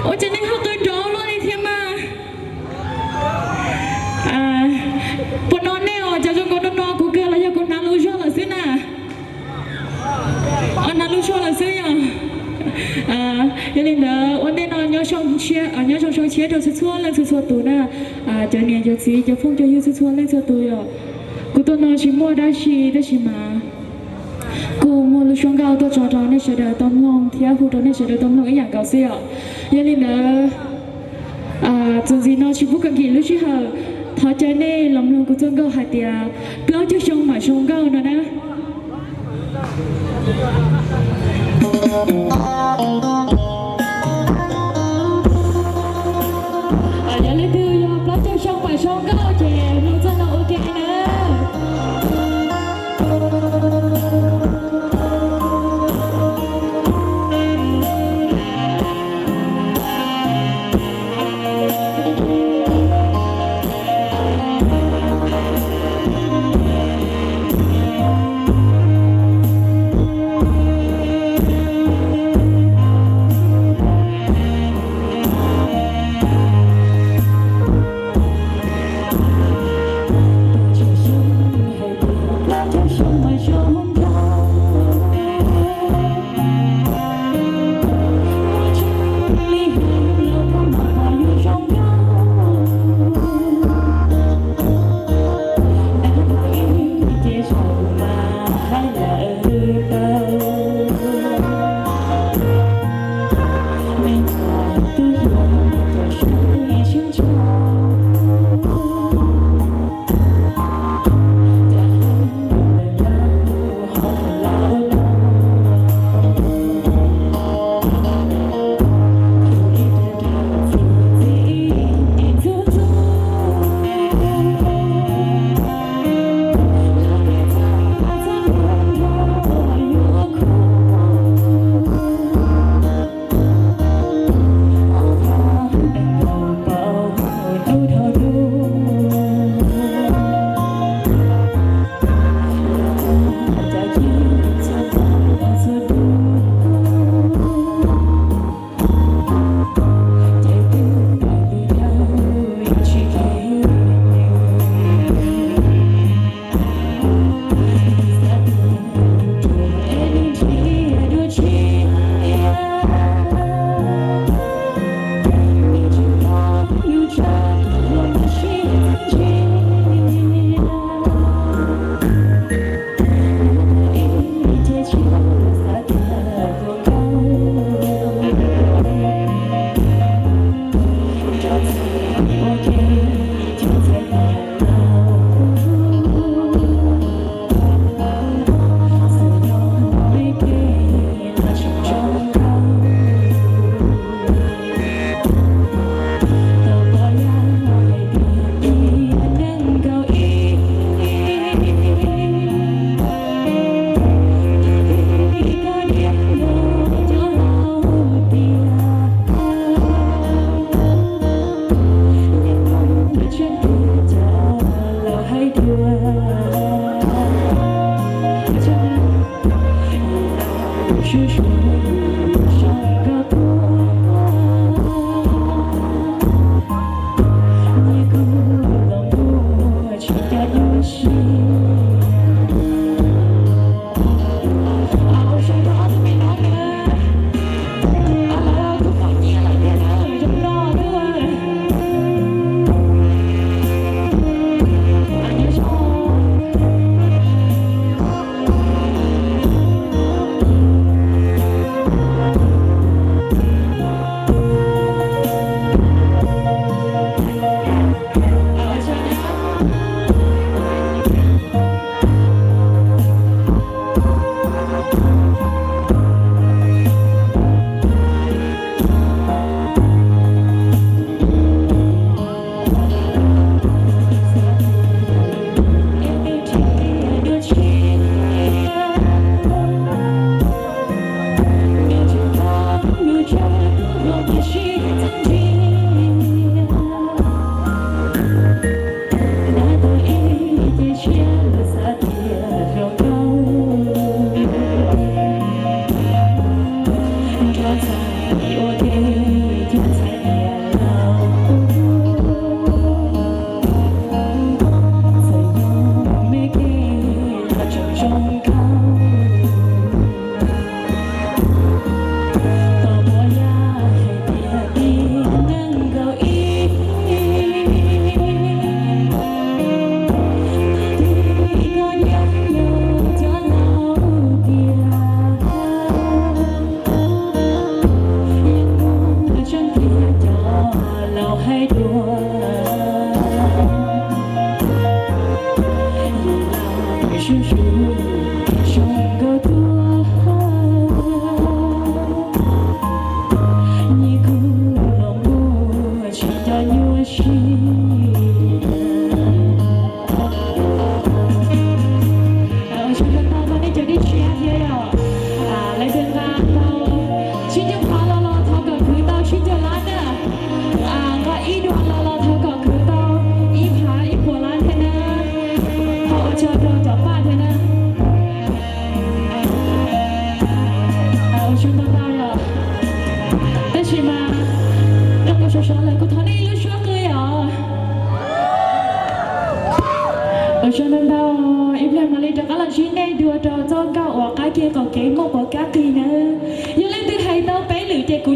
我今天好多着了一天嘛，不能呢，我叫做我的脑骨骼了，要跟拿路上了是呢，拿路上了是呀，原来呢，我那呢要上车，要上车就是错了，是错多呢，这年就是就风就又是错了，错多哟，กูตัวน้อยชิมัวได้ชิมากูมัวรู้ช่วงเก่าตัวจอดในเสด็จต้มลงเที่ยวหูตัวในเสด็จต้มลงอย่างเก่าเสียยันเลยนะจนสิน้อยชิบุกันกี่รู้ชิเหรอท้อใจเน่ลำลงกูจนเก่าหายเตียเปล่าจะชงหมาชงเก่านะอย่าเลยดื้อยอมเปล่าจะชงหมาชงเก่าเจ้รู้จะน้องโอเคนะ是吗？让我说说来，我讨你有说个呀。我说难道一片马里จะกำลังชี้แน่ดูจอจ้องก้าวออกกาเกียก่อเก๋งงกว่าก้ากีนะยังเล่นตื้อให้เต้าไปหรือเจกุ